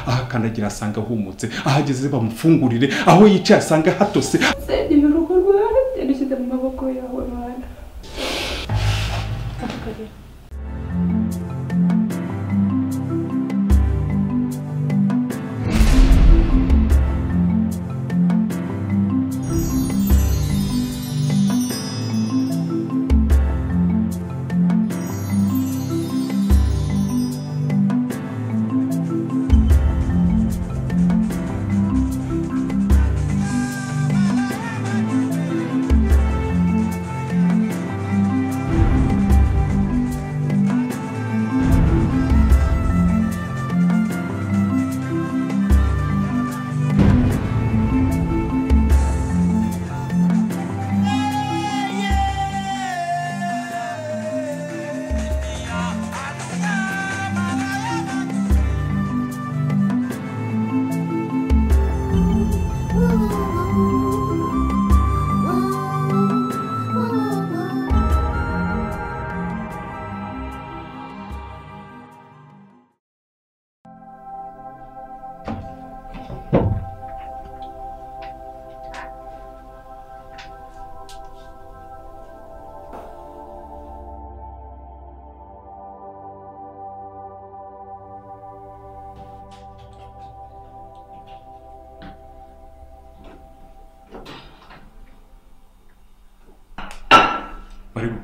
aha kandagira asanga ahumutse, ahageze bamufungurire, aho yicaye asanga hatose. Sende mu rugo rwawe ndishyize mu maboko yawe Mana. Maribu,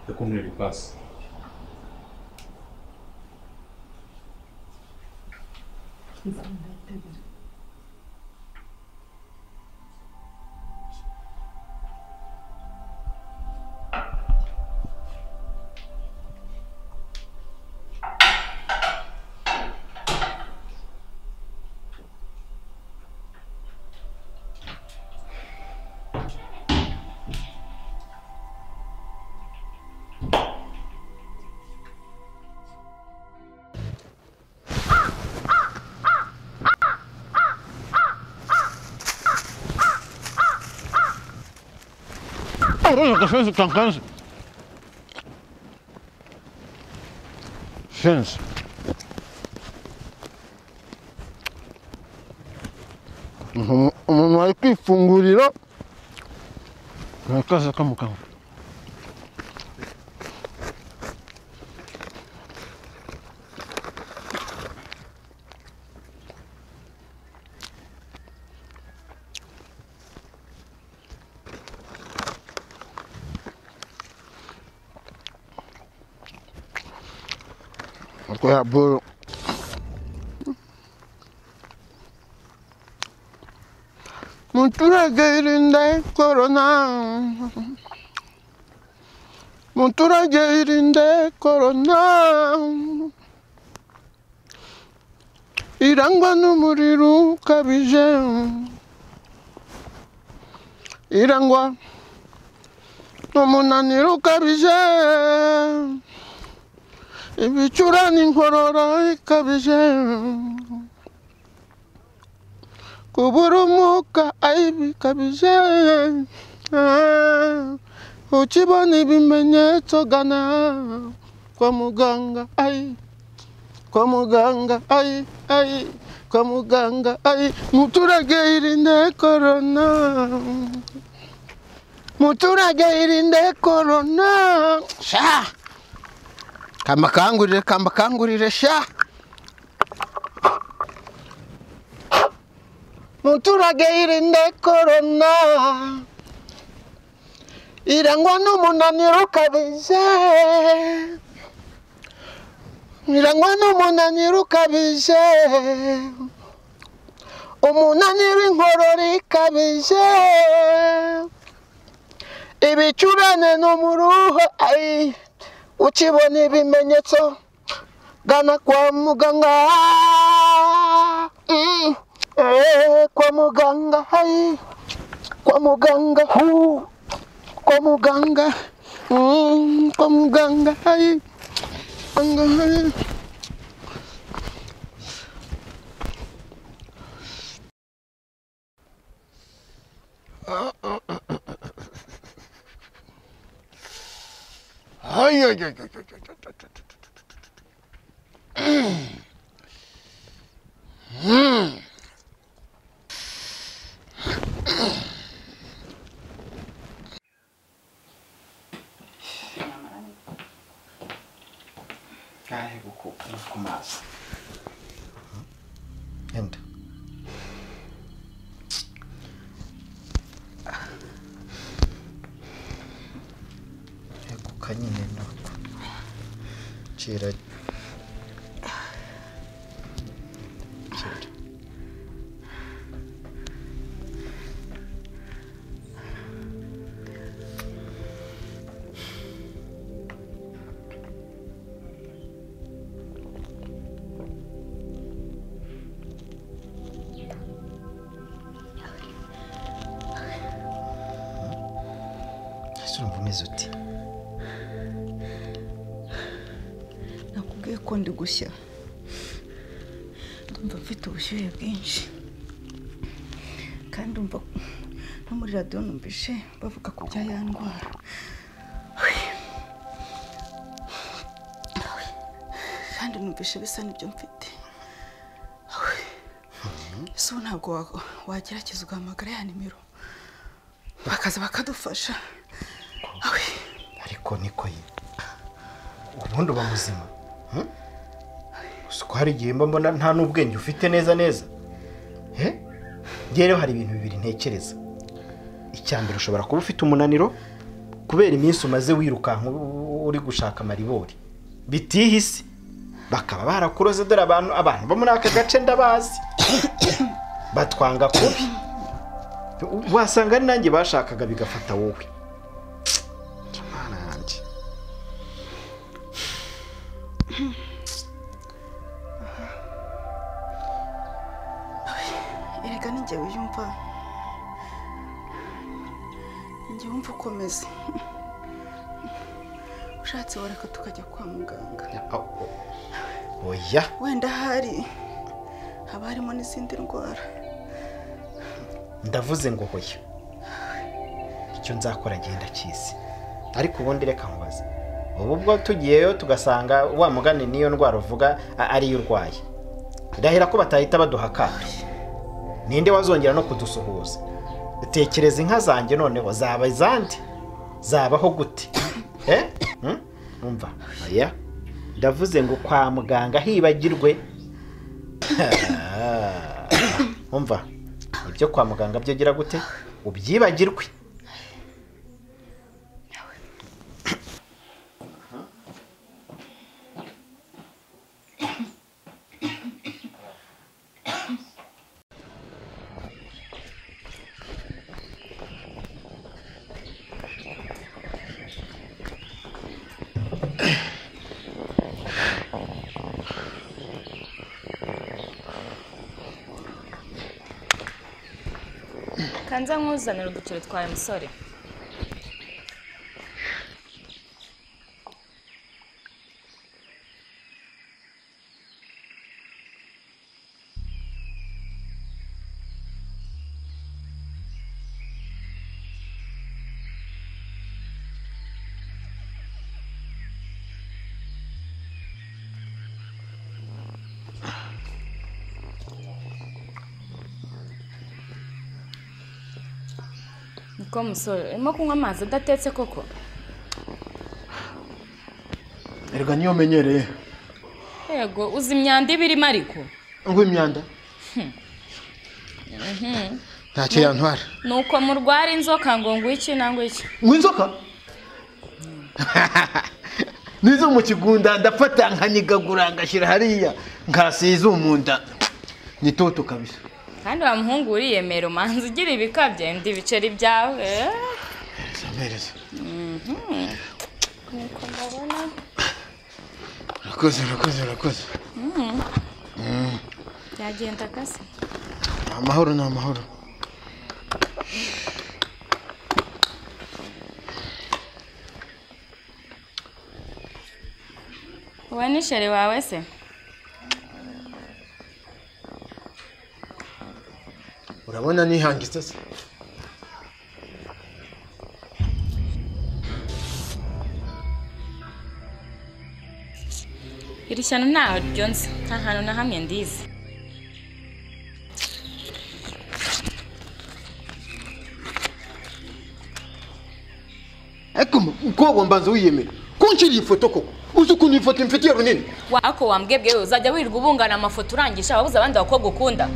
te pondré en paz. Sense, cancanse. Sense. Umuntu ari kwifungurira akaza kamukama. Koya bolo. Muturage corona. Muturage corona. Irangwa n'umuriro ukabije. Irangwa n'umunaniro ukabije. Ibicurane inkorora ikabije, kubura umwuka bikabije, ukibona ibimenyetso gana kwa muganga, kwa muganga, kwa muganga, muturage irinde corona, muturage irinde corona, sha Kambakangurire sha. Muturage irinde corona. Irangwa n'umunaniro ukabije. Irangwa n'umunaniro ukabije. Umunaniro inkorora ikabije. Ibicurane no mu ruho ukibona ibimenyetso gana kwa muganga, kwa muganga, kwa muganga, kwa muganga, kwa muganga, ku mazi enda ekuka nyine nuko cira umeze uti nakubwiye ko ndi gushya ndumva mfite ubushyuhe bwinshi kandi ndumva no muri radiyo numvise bavuga ku bya ya ndwara kandi numvise bisa n'ibyo mfite ese ubu ntabwo wagerageza ugahamagara ya nimero bakaza bakadufasha ariko niko ye ubundi uba muzima uko hari igihe mbona nta n'ubwenge ufite neza rero hari ibintu bibiri ntekereza icyambere ushobora kuba ufite umunaniro kubera iminsi umaze wirukanka uri gushaka maribori bitihise bakaba barakuroze dore abantu bo muri aka gace ndabazi batwanga kubi wasanga ari nanjye bashakaga bigafata wowe erega ninjye wiyumva ninjye wumva ukomeze ushatse wareka tukajya kwa muganga oya wenda haba harimo n'izindi ndwara ndavuze ngo hoya icyo nzakora ngenda kizi ariko ubundi reka nkubaze ubu bwo tugiyeyo tugasanga wa mugani niyo ndwara uvuga ariyo urwaye ndahira ko batahita baduha akato ninde wazongera no kudusuhuza tekereza inka zanjye noneho zaba izandi zabaho gute umva aya ndavuze ngo kwa muganga hibagirwe umva ibyo kwa muganga byo gira gute ubyibagirwe kanza nkuzanira uduceri twawe musore niko musore urimo kunywa amazi adatetse koko erega niyo menyereye yego uzi imyanda ibirimo ariko ngo imyanda ntacyo yantwara nuko murwara inzoka ngo ngwiki nangwe iki ngo inzoka nizo mu kigunda ndafata nkanyigagura ngashyira hariya nkasiza umunda ni toto kabisa kandi wa muhungu uriyemera umanza ugira ibikabye ndi ibiceri byawe samereza niko ndabona rakoze yagenda kase amahoro ni amahoro wowe ni sheri wawe se urabona nihangitse se iri shyano ntaho ryonze nta hantu na hamwe ndizi ariko uko mbanza wiyemera kunshira iyi foto koko uzi ukuntu ifoto imfitiye runini. Wako wambwebwe uzajya wirirwa ubungana amafoto urangisha ababuze abandi bakobwa ukunda.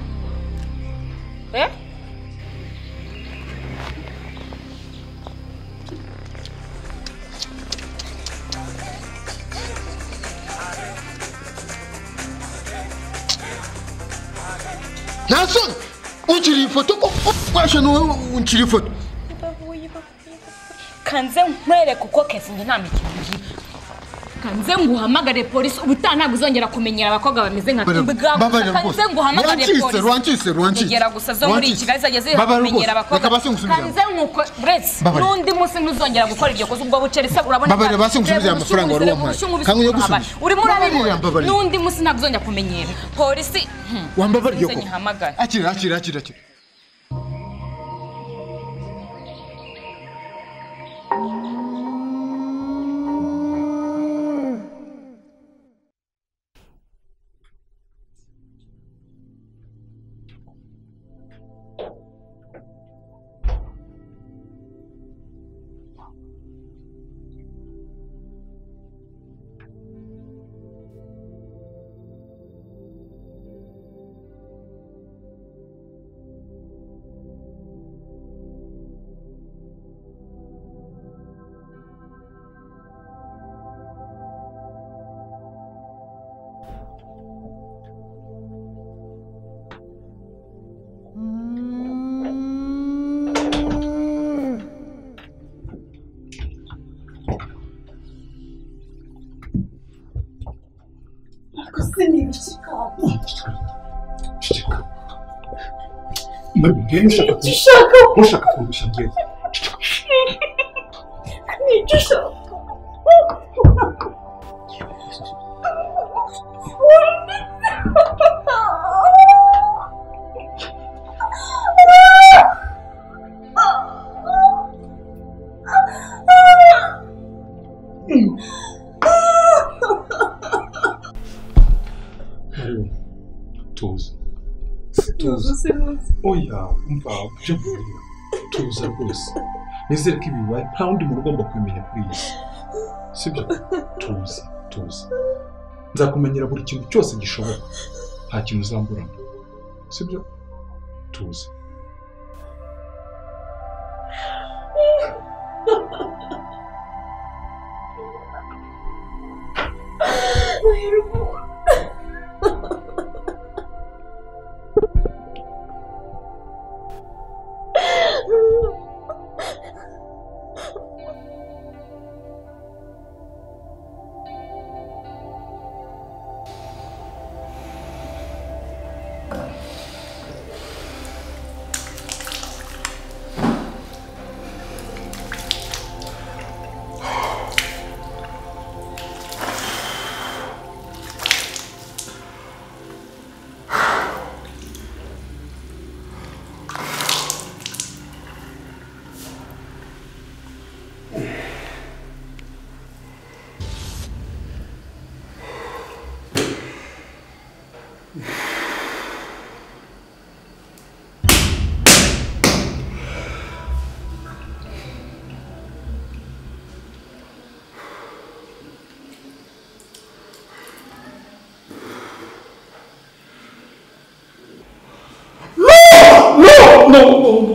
Nason, unchiri ifoto ko kwasha no unchiri ifoto. Kanze nkwere kuko kesi nge nta mikino ngira. Kanze nguhamagare polisi ubutana buzongera kumenyera abakobwa bameze nka imbwa. Kanze nguhamagare polisi. Rwanchise. Ngera gusa zo muri Kigali zageze kumenyera abakobwa. Kanze nkuko bretse nundi musi ntuzongera gukora ibyo koze ubwo buceri se urabona. Babare basi ngusubize amafaranga wari wampaye. Kanguye gusubiza. Uri murabibona nundi musi ntabuzongera kumenyera. Polisi wambabariye ko. Akira. Mbega ushaka kurusha ngiye. Nicyo ushaka. Tuza. Oya, umva, uje vuba. Tuza rwose. Nizere ko ibibaye nta wundi muntu ugomba kubimenya kuri iyi si. Sibyo? Tuza. Nzakumenyera buri kintu cyose gishoboka. Nta kintu uzamburana. Sibyo? Tuza. No.